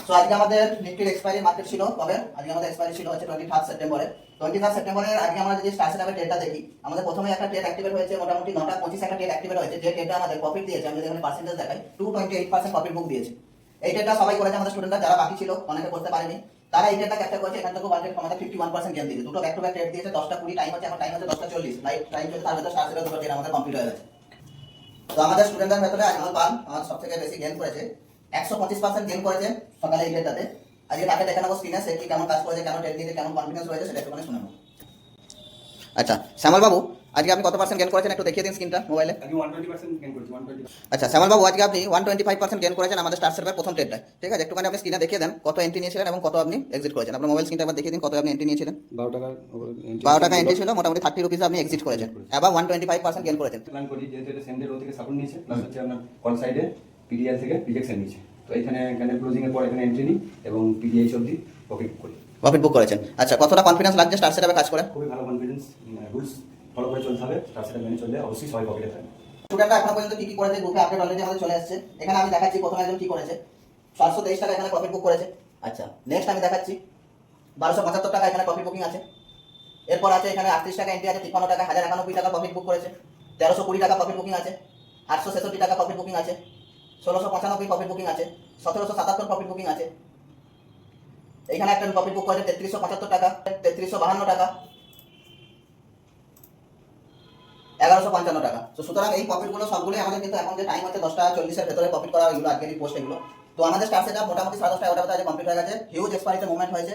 So আজকে আমাদের নিফটির expiry market ছিল কবে? আজকে আমাদের এক্সপায়ারি ছিল হচ্ছে 23 সেপ্টেম্বরে। 23 সেপ্টেম্বরে আজকে আমরা যদি স্টার সেটআপের ডেটা দেখি, আমাদের প্রথমে একটা ট্রেড অ্যাক্টিভেট হয়েছে, মোটামুটি 9:25 একটা ট্রেড অ্যাক্টিভেট হয়েছে, যে ট্রেডটা আমাদের প্রফিট দিয়েছে। আমি যদি এখানে পার্সেন্টেজ দেখাই, 228% প্রফিট বুক দিয়েছে। এই ট্রেডটা সবাই করেছে, আমাদের স্টুডেন্টরা যারা বাকি ছিল, অনেকে করতে পারেনি, তারা এই ট্রেডটা ক্যাপচার করেছে। এখান থেকে মার্কেট আমাদের 51% গেইন দিয়েছে। দুটো ব্যাক টু ব্যাক ট্রেড দিয়েছে। 10:20 টাইম হচ্ছে, এখন টাইম হচ্ছে 10:40, লাইভ টাইম চলছে, তার ভিতরে স্টার সেটআপ দুটো ট্রেড আমাদের কমপ্লিট হয়ে গেছে। তো আমাদের স্টুডেন্টদের ভেতরে আজমল পাল আমার সবথেকে বেশি গেইন করেছে, 125% গেইন করেছে সকালে এই ডেটাতে। আজকে তাকে দেখে নেবো স্ক্রিনে, সে কি কেমন কাজ করেছে, কেন ট্রেড দিয়েছে, কেমন কনফিডেন্স রয়েছে, সেটা একটুখানি শুনে নেবো। আচ্ছা শ্যামল বাবু, আজকে আপনি কত পার্সেন্ট গেইন করেছেন একটু দেখিয়ে দিন স্ক্রিনটা মোবাইলে। আজকে 120% গেইন করেছি 120। আচ্ছা শ্যামল বাবু, আজকে আপনি 125% গেইন করেছেন আমাদের স্টার সেটআপের প্রথম ট্রেডটা। ঠিক আছে, একটুখানি আপনি স্ক্রিনে দেখিয়ে দেন কত এন্ট্রি নিয়েছিলেন এবং কত আপনি এক্সিট করেছেন। আপনার মোবাইল স্ক্রিনটা একবার দেখিয়ে দিন কত আপনি এন্ট্রি নিয়েছিলেন। 12 টাকা 12 টাকা এন্ট্রি ছিল, মোটামুটি 30 রুপিস আপনি এক্সিট করেছেন, এবার 125% গেইন করেছেন। প্ল্যান করি যেহেতু এটা সেন্ডের রো থেকে সাপোর্ট নিয়েছে, প্লাস হচ্ছে আপনার কল সাইডে পিডিএল থেকে রিজেকশন নিয়েছে। তো এখানে ক্যান্ডেল ক্লোজিং এর পর এখানে এন্ট্রি নিই এবং পিডিএইচ অবধি প্রফিট করি। প্রফিট বুক করেছেন। আচ্ছা, কতটা কনফিডেন্স লাগছে স্টার সেটআপে কাজ করে? খুবই ভালো কনফিডেন্স। রুলস ফলো করে চলতে হবে, তার সাথে মেনে চললে অবশ্যই সবাই পকেটে থাকবে। স্টুডেন্টরা এখন পর্যন্ত কি কি করেছে গ্রুপে আপডেট অলরেডি আমাদের চলে আসছে। এখানে আমি দেখাচ্ছি প্রথমে একজন কি করেছে, 723 টাকা এখানে প্রফিট বুক করেছে। আচ্ছা, নেক্সট আমি দেখাচ্ছি 1275 টাকা এখানে প্রফিট বুকিং আছে। এরপর আছে এখানে 38 টাকা এন্ট্রি আছে, 53 টাকা, 1091 টাকা প্রফিট বুক করেছে। 1320 টাকা প্রফিট বুকিং আছে, 866 টাকা প্রফিট বুকিং আছে, 1695 প্রফিট বুকিং আছে, 1777 প্রফিট বুকিং আছে। এখানে একটা প্রফিট বুক করেছে 3375 টাকা, 3352 টাকা, 1155 টাকা। তো সুতরাং এই প্রফিটগুলো সবগুলোই আমাদের কিন্তু এখন যে টাইম হচ্ছে 10:40 এর ভেতরে প্রফিট করা, এগুলো আজকের এই পোস্ট এগুলো। তো আমাদের স্টার সেটআপ মোটামুটি 10:30 11টা বাজে কমপ্লিট হয়ে গেছে। হিউজ এক্সপায়ারিতে মুভমেন্ট হয়েছে।